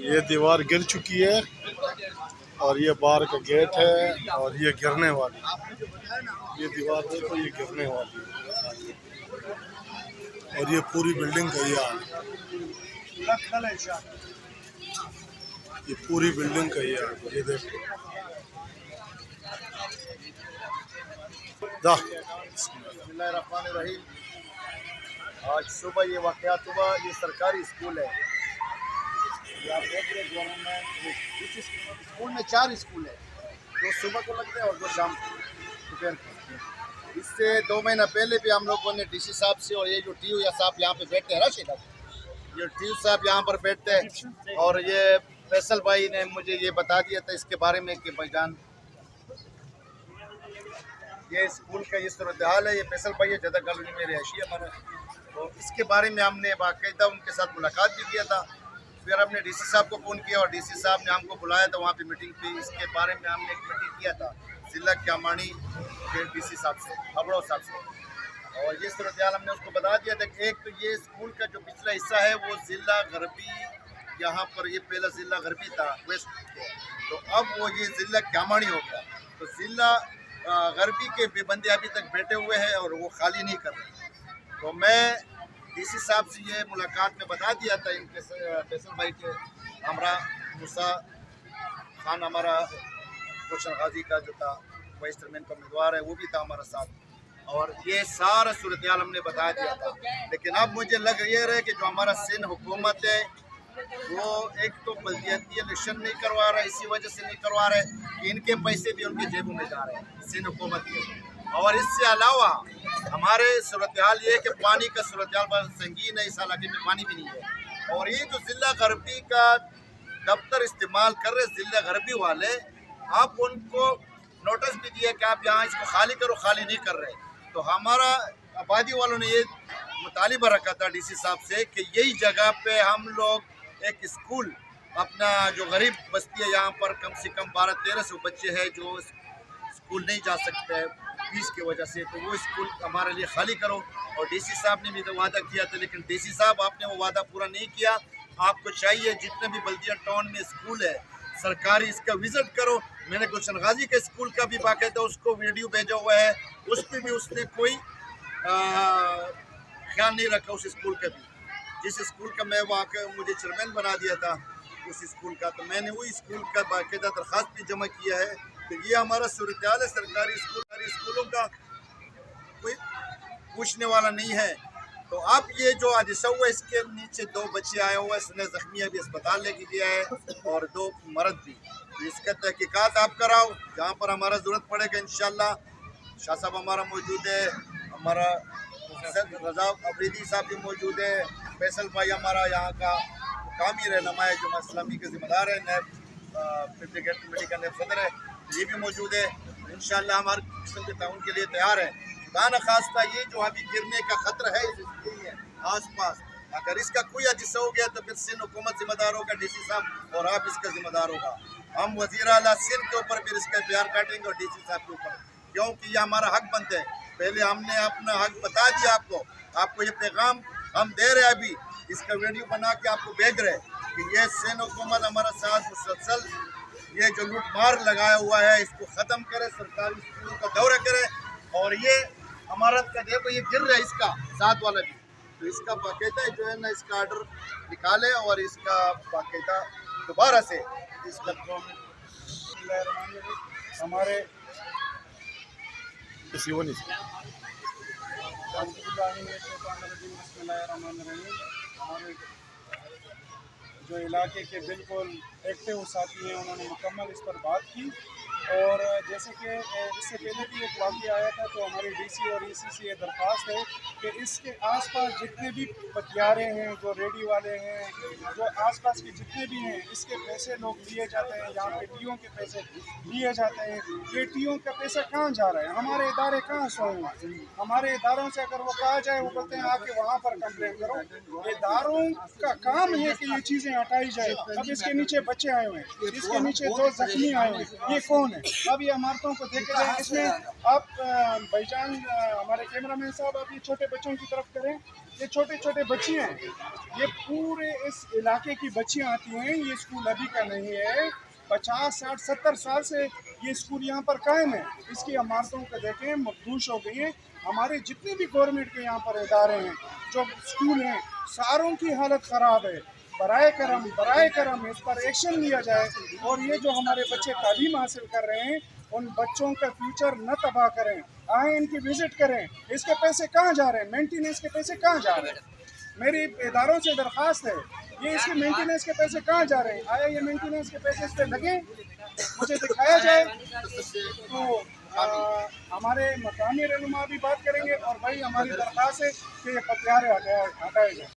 یہ دیوار گر چکی ہے اور یہ باہر کا گیٹ ہے اور یہ گرنے والی، یہ دیوار دیکھو یہ گرنے والی ہے اور یہ پوری بلڈنگ کا یہ حال ہے، یہ پوری بلڈنگ کا یہ حال ہے، یہ دیکھو بسم اللہ الرحمن الرحیم۔ آج صبح یہ واقعات ہوا، یہ سرکاری اسکول ہے، یہ آپ دیکھ رہے ہیں گورنمنٹ اسکول میں 4 اسکول ہے، 2 صبح کو لگتے ہیں اور 2 شام کو دوپہر کو۔ اس سے 2 مہینہ پہلے بھی ہم لوگوں نے ڈی سی صاحب سے، اور یہ جو ٹی او صاحب یہاں پہ بیٹھتے ہیں راشد صاحب، یہ ٹی او صاحب یہاں پر بیٹھتے ہیں، اور یہ فیصل بھائی نے مجھے یہ بتا دیا تھا اس کے بارے میں کہ بھائی جان یہ اسکول کا یہ صورتحال ہے، یہ فیصل بھائی ہے جدہ کالونی میں رہائشی ہے ہمارا، تو اس کے بارے میں ہم نے باقاعدہ ان کے ساتھ ملاقات بھی کیا تھا، پھر ہم نے ڈی سی صاحب کو فون کیا اور ڈی سی صاحب نے ہم کو بلایا تھا وہاں پہ میٹنگ پہ، اس کے بارے میں ہم نے ایک میٹنگ کیا تھا ضلع کیامانی کے ڈی سی صاحب سے، ہبڑو صاحب سے، اور یہ صورتحال ہم نے اس کو بتا دیا تھا کہ ایک تو یہ اسکول کا جو پچھلا حصہ ہے وہ ضلع غربی، یہاں پر یہ پہلا ضلع غربی تھا ویسٹ، تو اب وہ یہ ضلع کیامانی ہو گیا، تو ضلع غربی کے بے بندے ابھی تک بیٹھے ہوئے ہیں اور وہ خالی نہیں کر رہے، تو میں ڈی سی صاحب سے یہ ملاقات میں بتا دیا تھا ان کے فیصل بھائی کے ہمراہ موسیٰ خان ہمارا گلشن غازی کا جو تھا وائس چیئرمین کا امیدوار ہے وہ بھی تھا ہمارا ساتھ، اور یہ سارا صورتحال ہم نے بتا دیا تھا، لیکن اب مجھے لگ یہ رہا ہے کہ جو ہمارا سندھ حکومت ہے وہ ایک تو بلدیاتی الیکشن نہیں کروا رہا ہے، اسی وجہ سے نہیں کروا رہے کہ ان کے پیسے بھی ان کی جیبوں میں جا رہے ہیں سندھ حکومت کے، اور اس سے علاوہ ہمارے صورتحال یہ ہے کہ پانی کا صورتحال بہت سنگین ہے، اس علاقے میں پانی بھی نہیں ہے، اور یہ جو ضلع غربی کا دفتر استعمال کر رہے ضلع غربی والے، آپ ان کو نوٹس بھی دیا کہ آپ یہاں اس کو خالی کرو، خالی نہیں کر رہے، تو ہمارا آبادی والوں نے یہ مطالبہ رکھا تھا ڈی سی صاحب سے کہ یہی جگہ پہ ہم لوگ ایک اسکول اپنا جو غریب بستی ہے یہاں پر کم سے کم 1200-1300 بچے ہیں جو اسکول نہیں جا سکتے فیس کی وجہ سے، تو وہ اسکول ہمارے لیے خالی کرو، اور ڈی سی صاحب نے بھی تو وعدہ کیا تھا، لیکن ڈی سی صاحب آپ نے وہ وعدہ پورا نہیں کیا، آپ کو چاہیے جتنے بھی بلدیہ ٹاؤن میں اسکول ہے سرکاری اس کا وزٹ کرو، میں نے گلشن غازی کے اسکول کا بھی باقاعدہ اس کو ویڈیو بھیجا ہوا ہے، اس پہ بھی اس نے کوئی خیال نہیں رکھا اس اسکول کا بھی، جس اسکول کا میں واقع مجھے چیئرمین بنا دیا تھا اس اسکول کا، تو میں نے وہی اسکول کا باقاعدہ درخواست بھی جمع کیا ہے کہ یہ ہمارا صورتحال ہے، سرکاری اسکولوں کا کوئی پوچھنے والا نہیں ہے، تو اب یہ جو حادثہ ہوا اس کے نیچے 2 بچے آئے ہوئے ہیں، زخمی ابھی اسپتال لے کے گیا ہے اور 2 مرد بھی، تو اس کا تحقیقات آپ کراؤ، جہاں پر ہمارا ضرورت پڑے گا انشاءاللہ، شاہ صاحب ہمارا موجود ہے، ہمارا رضا افریدی صاحب بھی موجود ہے، فیصل بھائی ہمارا یہاں کا مقامی رہنما ہے جو اسلامی کے ذمہ دار ہے، نیب برگیڈ کمیٹی کا نیب صدر ہے، یہ بھی موجود ہے، انشاءاللہ ہمارے قسم کے تعاون کے لیے تیار ہے، خدا نخواستہ یہ جو ابھی گرنے کا خطرہ ہے اس اسکول میں آس پاس، اگر اس کا کوئی حادثہ ہو گیا تو پھر سندھ حکومت ذمہ دار ہوگا، ڈی سی صاحب اور آپ اس کا ذمہ دار ہوگا، ہم وزیر اعلیٰ سندھ کے اوپر پھر اس کا پیار کاٹیں گے اور ڈی سی صاحب کے اوپر، کیونکہ یہ ہمارا حق بنتا ہے، پہلے ہم نے اپنا حق بتا دیا آپ کو یہ پیغام ہم دے رہے ابھی، اس کا ویڈیو بنا کے آپ کو بھیج رہے کہ یہ سندھ حکومت ہمارا ساتھ مسلسل یہ جو لوٹ مار لگایا ہوا ہے اس کو ختم کرے، سرکاری اسکولوں کا دورہ کرے، اور یہ امارت کا دیکھو یہ گر رہا ہے اس کا ساتھ والا بھی، تو اس کا باقاعدہ جو ہے نا اس کا آرڈر نکالے اور اس کا باقاعدہ دوبارہ سے اس کا ہمارے کسی وہ نہیں ہمارے جو علاقے کے بالکل ایکٹیو ساتھی ہیں انہوں نے مکمل اس پر بات کی، اور جیسے کہ اس سے پہلے بھی ایک واقعہ آیا تھا تو ہماری ڈی سی اور ای سی سے یہ درخواست ہے کہ اس کے آس پاس جتنے بھی پٹیارے ہیں، جو ریڈی والے ہیں، جو آس پاس کے جتنے بھی ہیں، اس کے پیسے لوگ لیے جاتے ہیں، یہاں پہ ٹیوں کے پیسے لیے جاتے ہیں، یہ ٹیوں کا پیسہ کہاں جا رہا ہے؟ ہمارے ادارے کہاں سوئے ہوئے ہیں؟ ہمارے اداروں سے اگر وہ کہا جائے وہ بولتے ہیں آ کے وہاں پر کمپلین کرو، اداروں کا کام ہے کہ یہ چیزیں ہٹائی جائے، اب اس کے نیچے بچے آئے ہوئے ہیں، اس کے نیچے 2 زخمی آئے ہوئے ہیں، یہ کون ہے؟ اب یہ عمارتوں کو دیکھے جائیں، اس میں آپ بھائی جان ہمارے کیمرہ مین صاحب آپ یہ چھوٹے بچوں کی طرف کریں، یہ چھوٹے چھوٹے بچے ہیں، یہ پورے اس علاقے کی بچیاں آتی ہیں، یہ اسکول ابھی کا نہیں ہے، 50 60 70 سال سے یہ اسکول یہاں پر قائم ہے، اس کی عمارتوں کو دیکھیں مخدوش ہو گئی ہیں، ہمارے جتنے بھی گورنمنٹ کے یہاں پر ادارے ہیں جو اسکول ہیں ساروں کی حالت خراب ہے، برائے کرم اس پر ایکشن لیا جائے، اور یہ جو ہمارے بچے تعلیم حاصل کر رہے ہیں ان بچوں کا فیوچر نہ تباہ کریں، آئیں ان کی وزٹ کریں، اس کے پیسے کہاں جا رہے ہیں، مینٹیننس کے پیسے کہاں جا رہے ہیں، میری اداروں سے درخواست ہے یہ اس کے مینٹیننس کے پیسے کہاں جا رہے ہیں، آیا یہ مینٹیننس کے پیسے اس پہ لگیں مجھے دکھایا جائے، تو ہمارے مقامی رہنما بھی بات کریں گے، اور بھائی ہماری درخواست ہے کہ یہ پتیارے ہٹائے جائیں۔